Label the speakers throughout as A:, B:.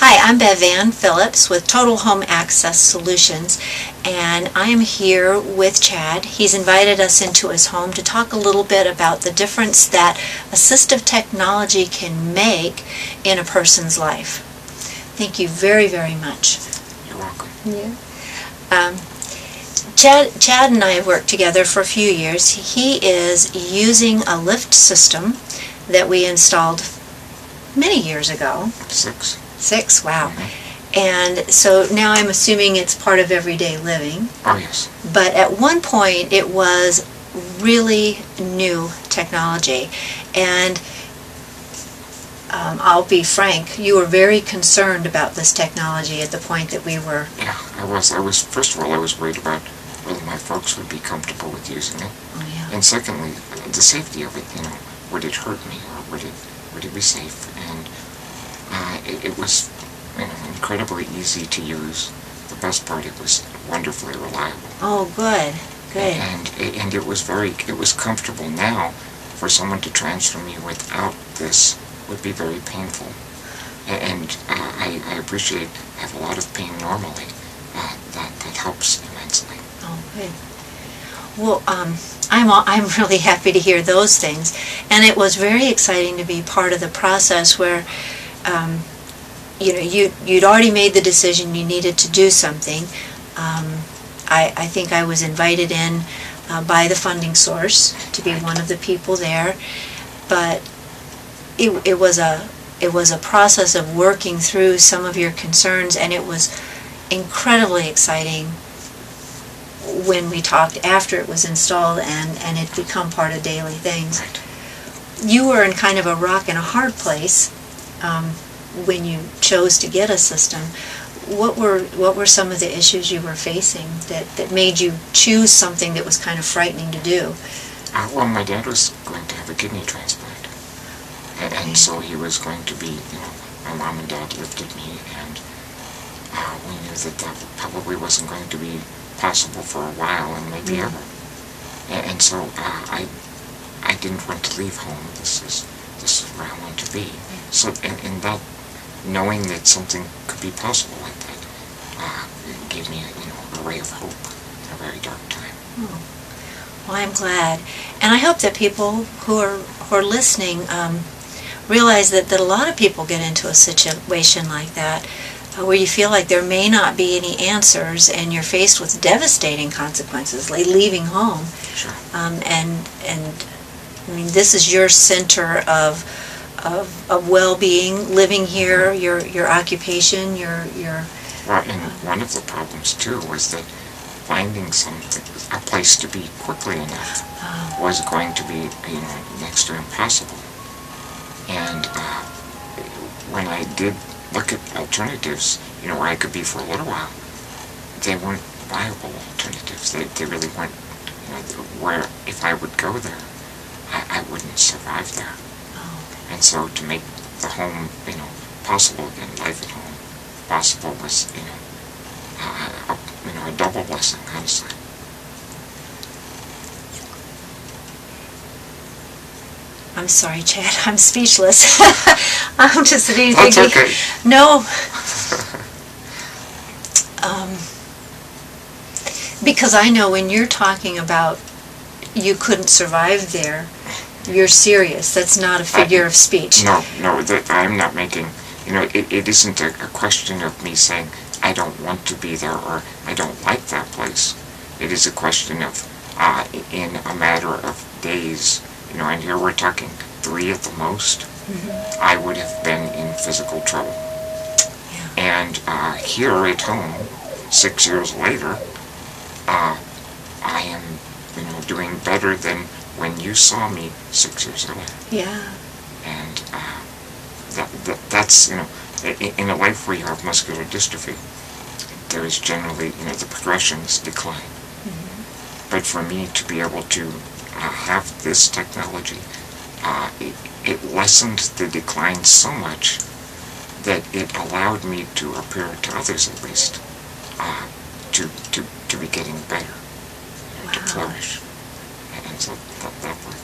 A: Hi, I'm BevVan Phillips with Total Home Access Solutions, and I am here with Chad. He's invited us into his home to talk a little bit about the difference that assistive technology can make in a person's life. Thank you very, very much.
B: You're welcome.
A: Yeah. Chad and I have worked together for a few years. He is using a lift system that we installed many years ago. Six, wow.
B: Mm-hmm.
A: And so now I'm assuming it's part of everyday living.
B: Oh, yes.
A: But at one point it was really new technology. And I'll be frank, you were very concerned about this technology at the point that we were...
B: Yeah, I was. First of all, I was worried about whether my folks would be comfortable with using it.
A: Oh, yeah.
B: And secondly, the safety of it, would it hurt me or would it be safe? And it was incredibly easy to use. The best part, it was wonderfully reliable.
A: Oh, good.
B: And it was comfortable. Now, for someone to transfer me without this would be very painful. And I appreciate, I have a lot of pain normally. That helps immensely.
A: Oh, good. Well, I'm really happy to hear those things. And it was very exciting to be part of the process where you'd already made the decision you needed to do something. I think I was invited in by the funding source to be one of the people there, but it was a process of working through some of your concerns, and it was incredibly exciting when we talked after it was installed and it become part of daily things.
B: Right.
A: You were in kind of a rock and a hard place when you chose to get a system. What were some of the issues you were facing that made you choose something that was kind of frightening to do?
B: Well, my dad was going to have a kidney transplant. And so he was going to be, my mom and dad lifted me, and we knew that probably wasn't going to be possible for a while, and maybe ever. And so I didn't want to leave home. This is where I want to be. So in that, knowing that something could be possible like that, it gave me a ray of hope in a very dark time.
A: Oh. Well, I'm glad, and I hope that people who are listening realize that a lot of people get into a situation like that, where you feel like there may not be any answers and you're faced with devastating consequences, like leaving home.
B: Sure.
A: And I mean, this is your center of well-being, living here, your occupation, your.
B: Well, and one of the problems too was that finding a place to be quickly enough was going to be next to impossible. And when I did look at alternatives, where I could be for a little while, they weren't viable alternatives. They really weren't, where if I would go there, I wouldn't survive there.
A: Oh.
B: And so to make the home, possible again, life at home possible was, a double blessing, honestly.
A: I'm sorry, Chad. I'm speechless. I'm just sitting
B: That's
A: thinking.
B: okay.
A: No. Because I know when you're talking about you couldn't survive there, you're serious. That's not a figure of speech.
B: No, I'm not making, it isn't a question of me saying I don't want to be there or I don't like that place. It is a question of, in a matter of days, and here we're talking 3 at the most, I would have been in physical trouble.
A: Yeah.
B: And here at home, 6 years later, I am, doing better than when you saw me 6 years earlier.
A: Yeah.
B: And that's, in a life where you have muscular dystrophy, there is generally, the progressions decline. But for me to be able to have this technology, it lessened the decline so much that it allowed me to appear to others, at least, to be getting better, to flourish. And so that part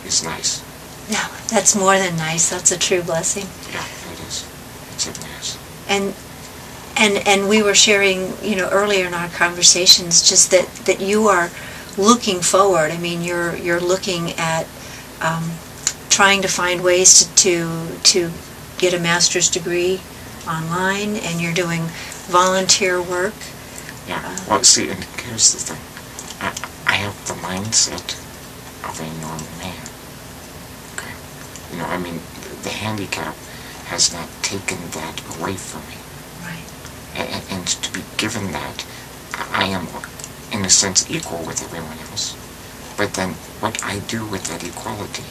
B: is nice.
A: No, that's more than nice. That's a true blessing.
B: Yeah, it is. It certainly is.
A: And we were sharing, earlier in our conversations, just that you are looking forward. I mean, you're looking at trying to find ways to get a master's degree online, and you're doing volunteer work.
B: Yeah. Well, see, and here's the thing. I have the mindset of a normal man. Okay. I mean, the handicap has not taken that away from me.
A: Right.
B: And to be given that, I am, in a sense, equal with everyone else. But then what I do with that equality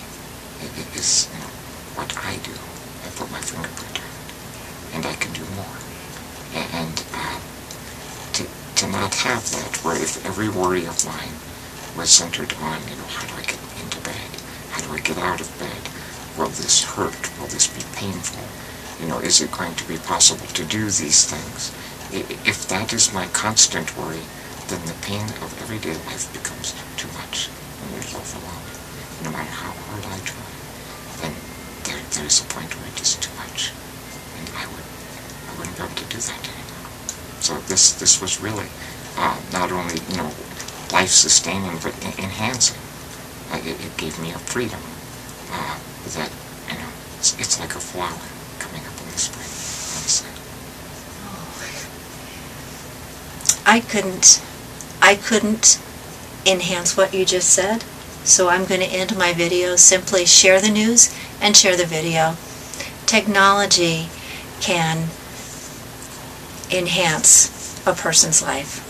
B: is, what I do. I put my fingerprint on it, and I can do more. And to not have that, where if every worry of mine was centered on, how do I get into bed? How do I get out of bed? Will this hurt? Will this be painful? Is it going to be possible to do these things? If that is my constant worry, then the pain of everyday life becomes too much, and it's overwhelming. No matter how hard I try, then there's a point where it is too much, and I wouldn't be able to do that anymore. So this was really not only life-sustaining, but enhancing. It gave me a freedom that it's like a flower coming up in the spring, honestly.
A: I couldn't enhance what you just said, so I'm going to end my video. Simply share the news and share the video. Technology can enhance a person's life.